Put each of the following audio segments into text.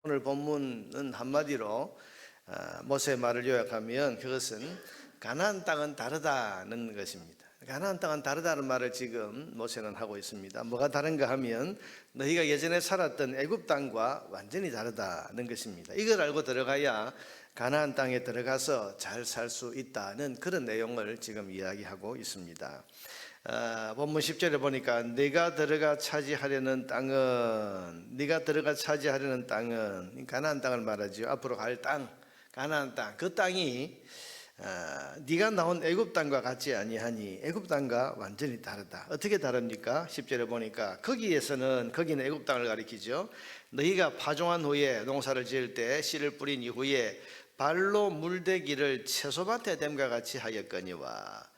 오늘 본문은 한마디로 모세의 말을 요약하면 그것은 가나안 땅은 다르다는 것입니다. 가나안 땅은 다르다는 말을 지금 모세는 하고 있습니다. 뭐가 다른가 하면 너희가 예전에 살았던 애굽 땅과 완전히 다르다는 것입니다. 이걸 알고 들어가야 가나안 땅에 들어가서 잘 살 수 있다는 그런 내용을 지금 이야기하고 있습니다. 본문 10절에 보니까 네가 들어가 차지하려는 땅은 가나안 땅을 말하죠. 앞으로 갈 땅, 가나안 땅, 그 땅이 네가 나온 애굽 땅과 같지 아니하니 애굽 땅과 완전히 다르다. 어떻게 다릅니까? 10절에 보니까 거기는 애굽 땅을 가리키죠. 너희가 파종한 후에 농사를 지을 때 씨를 뿌린 이후에 발로 물대기를 채소밭에 댐과 같이 하였거니와.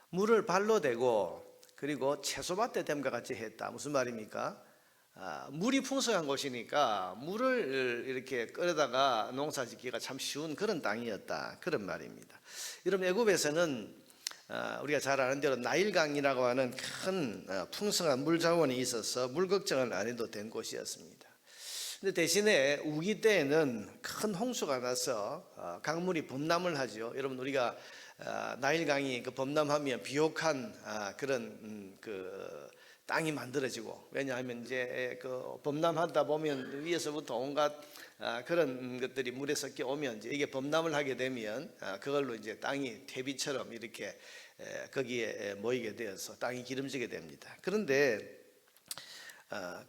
물을 발로 대고 그리고 채소밭에 댐과 같이 했다. 무슨 말입니까? 물이 풍성한 곳이니까 물을 이렇게 끌어다가 농사 짓기가 참 쉬운 그런 땅이었다, 그런 말입니다. 여러분, 애굽에서는 우리가 잘 아는 대로 나일강이라고 하는 큰 풍성한 물 자원이 있어서 물 걱정을 안 해도 된 곳이었습니다. 근데 대신에 우기 때에는 큰 홍수가 나서 강물이 범람을 하죠. 여러분, 우리가 나일강이 그 범람하면 비옥한 그런 그 땅이 만들어지고, 왜냐하면 이제 그 범람하다 보면 위에서부터 온갖 그런 것들이 물에 섞여 오면 이제 이게 범람을 하게 되면 그걸로 이제 땅이 퇴비처럼 이렇게 거기에 모이게 되어서 땅이 기름지게 됩니다. 그런데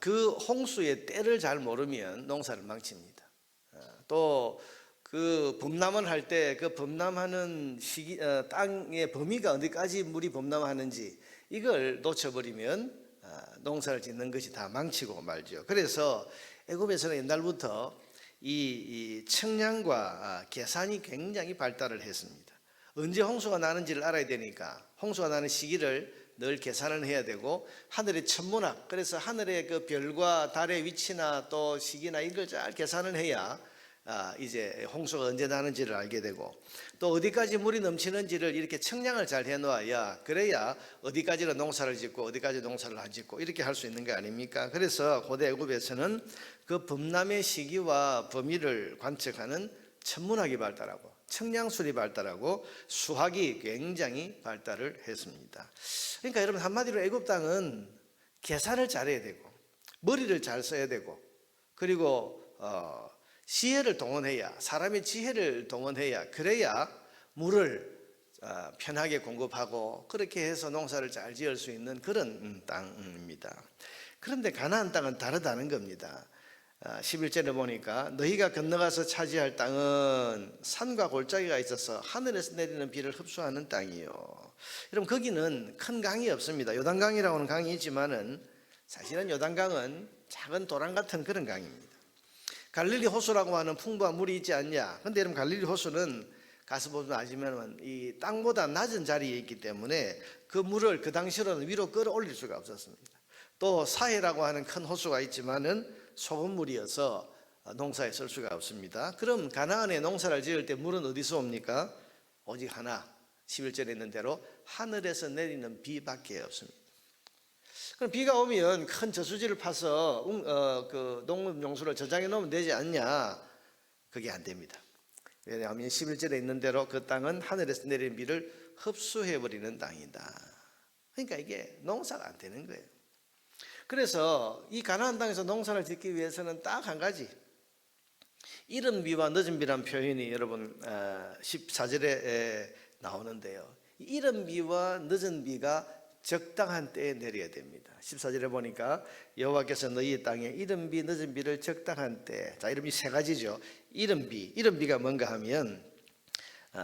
그 홍수의 때를 잘 모르면 농사를 망칩니다. 또 그 범람을 할 때 그 범람하는 시기, 땅의 범위가 어디까지 물이 범람하는지 이걸 놓쳐버리면 농사를 짓는 것이 다 망치고 말죠. 그래서 애굽에서는 옛날부터 이 청량과 계산이 굉장히 발달을 했습니다. 언제 홍수가 나는지를 알아야 되니까 홍수가 나는 시기를 늘 계산을 해야 되고, 하늘의 천문학, 그래서 하늘의 그 별과 달의 위치나 또 시기나 이걸 잘 계산을 해야 이제 홍수가 언제 나는지를 알게 되고, 또 어디까지 물이 넘치는지를 이렇게 청량을 잘 해놓아야, 그래야 어디까지는 농사를 짓고 어디까지 농사를 안 짓고 이렇게 할 수 있는 거 아닙니까? 그래서 고대 애굽에서는 그 범람의 시기와 범위를 관측하는 천문학이 발달하고 청량술이 발달하고 수학이 굉장히 발달을 했습니다. 그러니까 여러분, 한마디로 애굽 땅은 계산을 잘해야 되고 머리를 잘 써야 되고, 그리고 지혜를 동원해야, 사람의 지혜를 동원해야, 그래야 물을 편하게 공급하고 그렇게 해서 농사를 잘 지을 수 있는 그런 땅입니다. 그런데 가나안 땅은 다르다는 겁니다. 11절에 보니까 너희가 건너가서 차지할 땅은 산과 골짜기가 있어서 하늘에서 내리는 비를 흡수하는 땅이요. 여러분, 거기는 큰 강이 없습니다. 요단강이라고 하는 강이 있지만은 사실은 요단강은 작은 도랑 같은 그런 강입니다. 갈릴리 호수라고 하는 풍부한 물이 있지 않냐? 근데 여러분, 갈릴리 호수는 가서 보면 아시면 이 땅보다 낮은 자리에 있기 때문에 그 물을 그 당시로는 위로 끌어올릴 수가 없었습니다. 또 사해라고 하는 큰 호수가 있지만은 소금물이어서 농사에 쓸 수가 없습니다. 그럼 가나안에 농사를 지을 때 물은 어디서 옵니까? 오직 하나, 11절에 있는 대로 하늘에서 내리는 비밖에 없습니다. 그럼 비가 오면 큰 저수지를 파서 그 농업용수를 저장해 놓으면 되지 않냐? 그게 안 됩니다. 왜냐하면 11절에 있는 대로 그 땅은 하늘에서 내리는 비를 흡수해 버리는 땅이다. 그러니까 이게 농사가 안 되는 거예요. 그래서 이 가나안 땅에서 농사를 짓기 위해서는 딱 한 가지, 이른 비와 늦은 비란 표현이 여러분 14절에 나오는데요. 이른 비와 늦은 비가 적당한 때에 내려야 됩니다. 14절에 보니까 여호와께서 너희 땅에 이른 비 늦은 비를 적당한 때. 자, 이른 비 세 가지죠. 이른 비가 뭔가 하면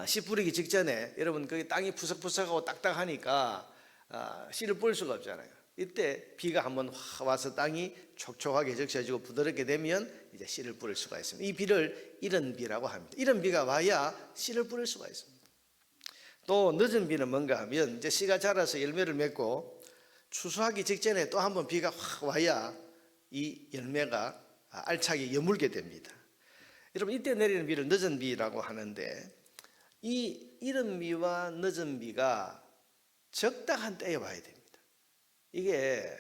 씨 뿌리기 직전에 여러분 그 땅이 푸석푸석하고 딱딱하니까 씨를 뿌릴 수가 없잖아요. 이때 비가 한번 와서 땅이 촉촉하게 적셔지고 부드럽게 되면 이제 씨를 뿌릴 수가 있습니다. 이 비를 이른 비라고 합니다. 이른 비가 와야 씨를 뿌릴 수가 있습니다. 또 늦은 비는 뭔가 하면 이제 씨가 자라서 열매를 맺고 추수하기 직전에 또 한번 비가 확 와야 이 열매가 알차게 여물게 됩니다. 여러분, 이때 내리는 비를 늦은 비라고 하는데, 이 이른 비와 늦은 비가 적당한 때에 와야 됩니다. 이게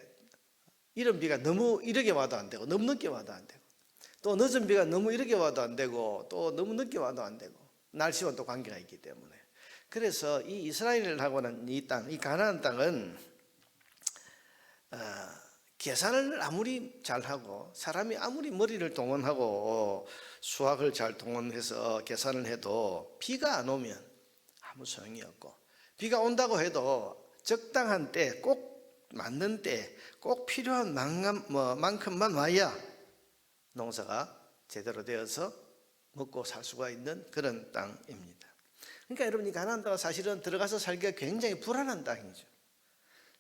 이른 비가 너무 이르게 와도 안 되고 너무 늦게 와도 안 되고 또 늦은 비가 너무 이렇게 와도 안 되고 또 너무 늦게 와도 안 되고 날씨와 또 관계가 있기 때문에 그래서 이 이스라엘하고는 이 땅, 이 가나안 땅은 계산을 아무리 잘하고 사람이 아무리 머리를 동원하고 수학을 잘 동원해서 계산을 해도 비가 안 오면 아무 소용이 없고 비가 온다고 해도 적당한 때, 꼭 맞는 때, 꼭 필요한 만큼만 와야 농사가 제대로 되어서 먹고 살 수가 있는 그런 땅입니다. 그러니까 여러분 이 가나안 땅은 사실은 들어가서 살기가 굉장히 불안한 땅이죠.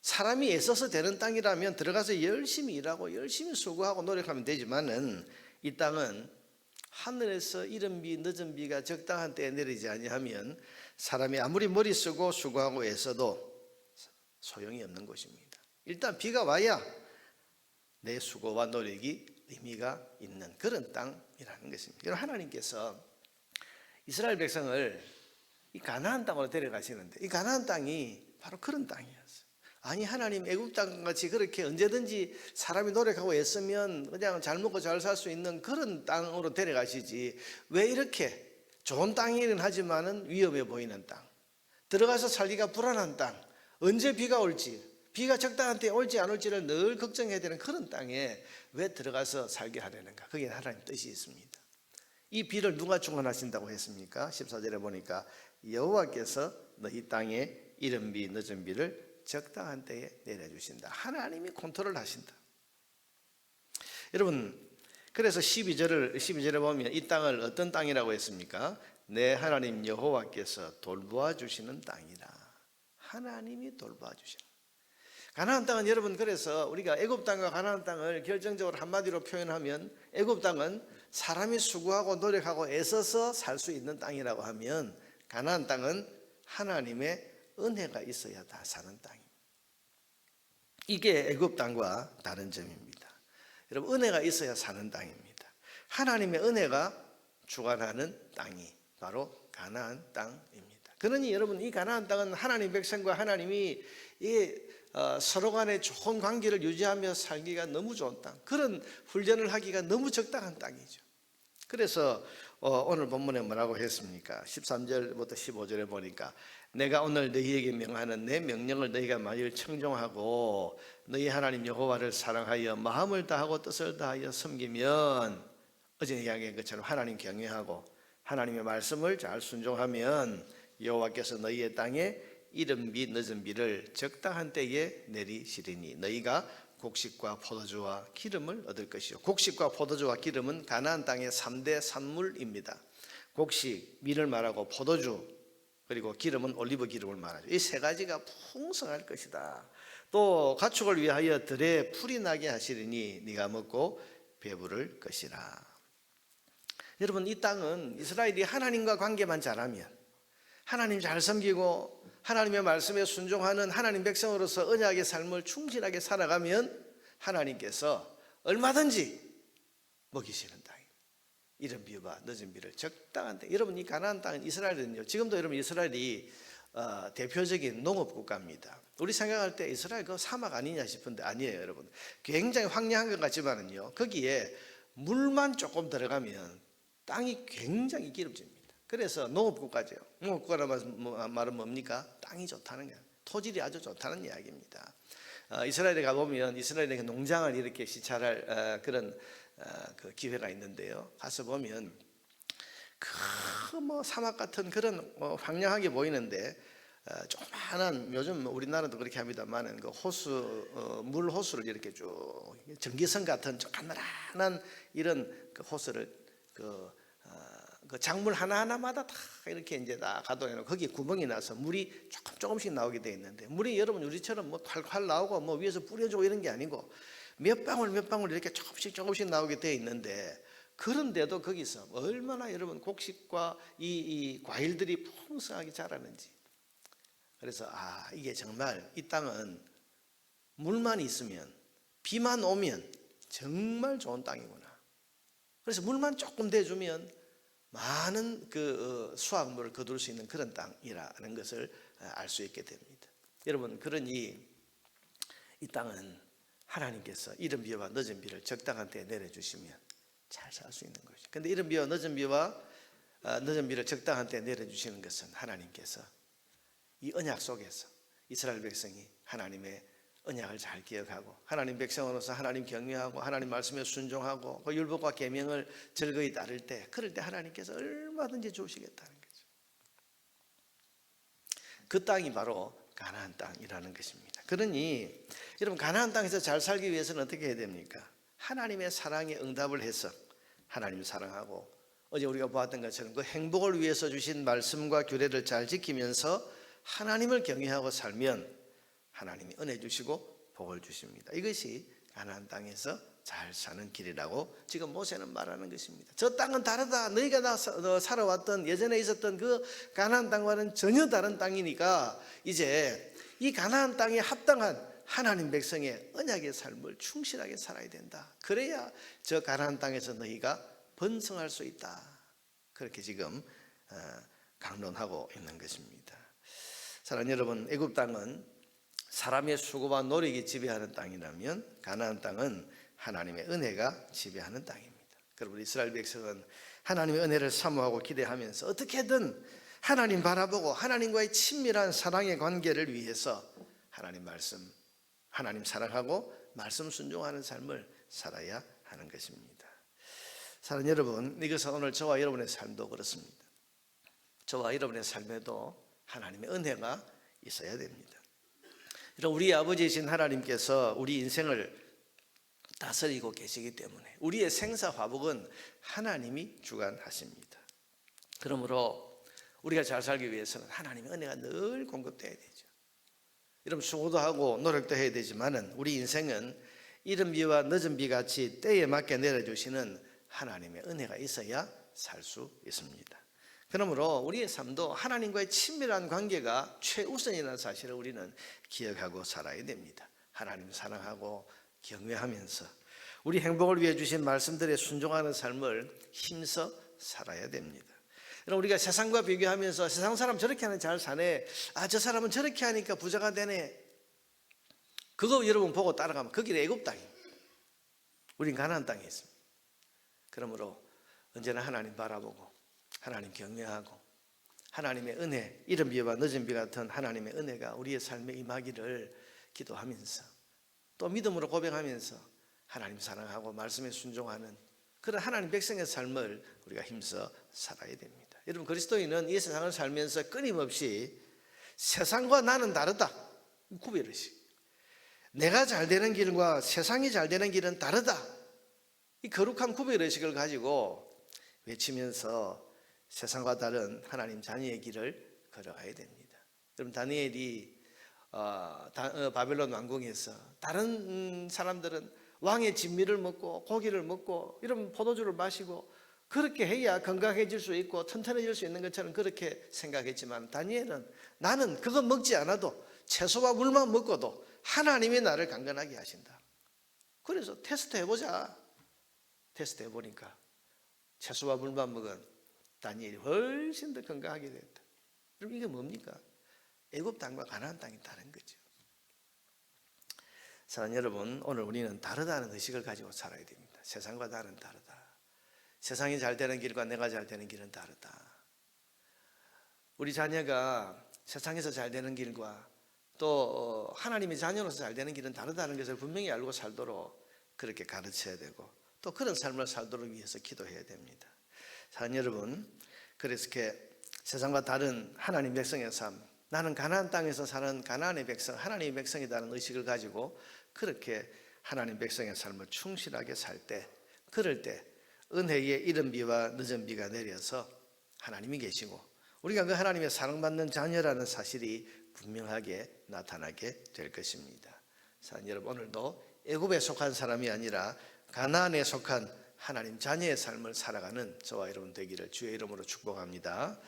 사람이 애써서 되는 땅이라면 들어가서 열심히 일하고 열심히 수고하고 노력하면 되지만은 이 땅은 하늘에서 이른 비 늦은 비가 적당한 때에 내리지 아니하면 사람이 아무리 머리 쓰고 수고하고 애써도 소용이 없는 곳입니다. 일단 비가 와야 내 수고와 노력이 의미가 있는 그런 땅이라는 것입니다. 여러분 하나님께서 이스라엘 백성을 이 가나안 땅으로 데려가시는데 이 가나안 땅이 바로 그런 땅이었어요. 아니 하나님 애굽 땅같이 그렇게 언제든지 사람이 노력하고 애쓰면 그냥 잘 먹고 잘 살 수 있는 그런 땅으로 데려가시지 왜 이렇게 좋은 땅이긴 하지만은 위험해 보이는 땅, 들어가서 살기가 불안한 땅, 언제 비가 올지 비가 적당한 때에 올지 안 올지를 늘 걱정해야 되는 그런 땅에 왜 들어가서 살게 하려는가? 거기에 하나님 뜻이 있습니다. 이 비를 누가 주관하신다고 했습니까? 14절에 보니까 여호와께서 너희 땅에 이른 비 늦은 비를 적당한 때에 내려주신다. 하나님이 컨트롤 하신다. 여러분 그래서 12절에 보면 이 땅을 어떤 땅이라고 했습니까? 내 하나님 여호와께서 돌보아 주시는 땅이라. 하나님이 돌보아 주시는 가나안 땅은 여러분 그래서 우리가 애굽 땅과 가나안 땅을 결정적으로 한마디로 표현하면 애굽 땅은 사람이 수고하고 노력하고 애써서 살 수 있는 땅이라고 하면 가나안 땅은 하나님의 은혜가 있어야 다 사는 땅입니다. 이게 애굽 땅과 다른 점입니다. 여러분 은혜가 있어야 사는 땅입니다. 하나님의 은혜가 주관하는 땅이 바로 가나안 땅입니다. 그러니 여러분 이 가나안 땅은 하나님 백성과 하나님이 서로 간에 좋은 관계를 유지하며 살기가 너무 좋은 땅, 그런 훈련을 하기가 너무 적당한 땅이죠. 그래서 오늘 본문에 뭐라고 했습니까? 13절부터 15절에 보니까 내가 오늘 너희에게 명하는 내 명령을 너희가 만일 청종하고 너희 하나님 여호와를 사랑하여 마음을 다하고 뜻을 다하여 섬기면 어제 이야기한 것처럼 하나님 경외하고 하나님의 말씀을 잘 순종하면 여호와께서 너희의 땅에 이른 비 늦은 비를 적당한 때에 내리시리니 너희가 곡식과 포도주와 기름을 얻을 것이요. 곡식과 포도주와 기름은 가나안 땅의 3대 산물입니다. 곡식, 밀을 말하고 포도주 그리고 기름은 올리브 기름을 말하죠. 이 세 가지가 풍성할 것이다. 또 가축을 위하여 들에 풀이 나게 하시리니 네가 먹고 배부를 것이라. 여러분 이 땅은 이스라엘이 하나님과 관계만 잘하면 하나님 잘 섬기고 하나님의 말씀에 순종하는 하나님 백성으로서 언약의 삶을 충실하게 살아가면 하나님께서 얼마든지 먹이시는 땅입니다. 이른 비와 늦은 비를 적당한 때. 여러분 이 가나안 땅은 이스라엘은요 지금도 여러분 이스라엘이 대표적인 농업 국가입니다. 우리 생각할 때 이스라엘 그 사막 아니냐 싶은데 아니에요. 여러분 굉장히 황량한 것 같지만은요 거기에 물만 조금 들어가면 땅이 굉장히 기름집니다. 그래서 농업국가죠. 농업국가라는 말은 뭡니까? 땅이 좋다는 거예요. 토질이 아주 좋다는 이야기입니다. 이스라엘에 가보면 이스라엘의 농장을 이렇게 시찰할 그런 그 기회가 있는데요. 가서 보면 사막 같은 그런 황량하게 보이는데 조그마한 요즘 우리나라도 그렇게 합니다만은 그 호수 물 호수를 이렇게 쭉 전기선 같은 조그마한 이런 그 호수를 그 작물 하나하나마다 다 이렇게 이제 다 가둬놓고 거기에 구멍이 나서 물이 조금씩 나오게 돼 있는데 물이 여러분 우리처럼 뭐 콸콸 나오고 뭐 위에서 뿌려주고 이런 게 아니고 몇 방울 이렇게 조금씩 나오게 돼 있는데 그런데도 거기서 얼마나 여러분 곡식과 이 과일들이 풍성하게 자라는지. 그래서 이게 정말 이 땅은 물만 있으면 비만 오면 정말 좋은 땅이구나. 그래서 물만 조금 대주면 많은 그 수확물을 거둘 수 있는 그런 땅이라는 것을 알 수 있게 됩니다. 여러분 그러니 이 땅은 하나님께서 이른 비와 늦은 비를 적당한 때에 내려주시면 잘 살 수 있는 것이죠. 근데 이른 비와 늦은 비와 늦은 비를 적당한 때 내려주시는 것은 하나님께서 이 언약 속에서 이스라엘 백성이 하나님의 언약을 잘 기억하고 하나님 백성으로서 하나님 경외하고 하나님 말씀에 순종하고 그 율법과 계명을 즐거이 따를 때, 그럴 때 하나님께서 얼마든지 주시겠다는 거죠. 그 땅이 바로 가나안 땅이라는 것입니다. 그러니 여러분, 가나안 땅에서 잘 살기 위해서는 어떻게 해야 됩니까? 하나님의 사랑에 응답을 해서 하나님을 사랑하고 어제 우리가 보았던 것처럼 그 행복을 위해서 주신 말씀과 규례를 잘 지키면서 하나님을 경외하고 살면 하나님이 은혜 주시고 복을 주십니다. 이것이 가나안 땅에서 잘 사는 길이라고 지금 모세는 말하는 것입니다. 저 땅은 다르다. 너희가 살아왔던 예전에 있었던 그 가나안 땅과는 전혀 다른 땅이니까 이제 이 가나안 땅에 합당한 하나님 백성의 언약의 삶을 충실하게 살아야 된다. 그래야 저 가나안 땅에서 너희가 번성할 수 있다. 그렇게 지금 강론하고 있는 것입니다. 사랑하는 여러분, 애굽 땅은 사람의 수고와 노력이 지배하는 땅이라면 가나안 땅은 하나님의 은혜가 지배하는 땅입니다. 그리고 이스라엘 백성은 하나님의 은혜를 사모하고 기대하면서 어떻게든 하나님 바라보고 하나님과의 친밀한 사랑의 관계를 위해서 하나님 말씀, 하나님 사랑하고 말씀 순종하는 삶을 살아야 하는 것입니다. 사랑하는 여러분, 이것은 오늘 저와 여러분의 삶도 그렇습니다. 저와 여러분의 삶에도 하나님의 은혜가 있어야 됩니다. 우리 아버지이신 하나님께서 우리 인생을 다스리고 계시기 때문에 우리의 생사화복은 하나님이 주관하십니다. 그러므로 우리가 잘 살기 위해서는 하나님의 은혜가 늘 공급돼야 되죠. 여러분, 수고도 하고 노력도 해야 되지만은 우리 인생은 이른 비와 늦은 비 같이 때에 맞게 내려주시는 하나님의 은혜가 있어야 살 수 있습니다. 그러므로 우리의 삶도 하나님과의 친밀한 관계가 최우선이라는 사실을 우리는 기억하고 살아야 됩니다. 하나님을 사랑하고 경외하면서 우리 행복을 위해 주신 말씀들에 순종하는 삶을 힘써 살아야 됩니다. 우리가 세상과 비교하면서 세상 사람 저렇게 하면 잘 사네, 저 사람은 저렇게 하니까 부자가 되네, 그거 여러분 보고 따라가면 그 길이 애굽 땅입니다. 우린 가나안 땅에 있습니다. 그러므로 언제나 하나님 바라보고 하나님 경외하고 하나님의 은혜, 이른 비와 늦은 비 같은 하나님의 은혜가 우리의 삶에 임하기를 기도하면서 또 믿음으로 고백하면서 하나님 사랑하고 말씀에 순종하는 그런 하나님 백성의 삶을 우리가 힘써 살아야 됩니다. 여러분, 그리스도인은 이 세상을 살면서 끊임없이 세상과 나는 다르다 구별의식, 내가 잘 되는 길과 세상이 잘 되는 길은 다르다, 이 거룩한 구별의식을 가지고 외치면서 세상과 다른 하나님 자녀의 길을 걸어가야 됩니다. 여러분, 다니엘이 바벨론 왕궁에서 다른 사람들은 왕의 진미를 먹고 고기를 먹고 이런 포도주를 마시고 그렇게 해야 건강해질 수 있고 튼튼해질 수 있는 것처럼 그렇게 생각했지만 다니엘은 나는 그거 먹지 않아도 채소와 물만 먹고도 하나님이 나를 강건하게 하신다. 그래서 테스트 해보자. 테스트 해보니까 채소와 물만 먹은 다니엘이 훨씬 더 건강하게 됐다. 그럼 이게 뭡니까? 애굽 땅과 가나안 땅이 다른 거죠. 사랑하는 여러분, 오늘 우리는 다르다는 의식을 가지고 살아야 됩니다. 세상과 나는 다르다. 세상이 잘 되는 길과 내가 잘 되는 길은 다르다. 우리 자녀가 세상에서 잘 되는 길과 또 하나님의 자녀로서 잘 되는 길은 다르다는 것을 분명히 알고 살도록 그렇게 가르쳐야 되고 또 그런 삶을 살도록 위해서 기도해야 됩니다. 사랑하는 여러분, 그래서 이렇게 세상과 다른 하나님 백성의 삶, 나는 가나안 땅에서 사는 가나안의 백성, 하나님의 백성이라는 의식을 가지고 그렇게 하나님 백성의 삶을 충실하게 살 때, 그럴 때 은혜의 이른 비와 늦은 비가 내려서 하나님이 계시고 우리가 그 하나님의 사랑받는 자녀라는 사실이 분명하게 나타나게 될 것입니다. 사랑하는 여러분, 오늘도 애굽에 속한 사람이 아니라 가나안에 속한 하나님 자녀의 삶을 살아가는 저와 여러분 되기를 주의 이름으로 축복합니다.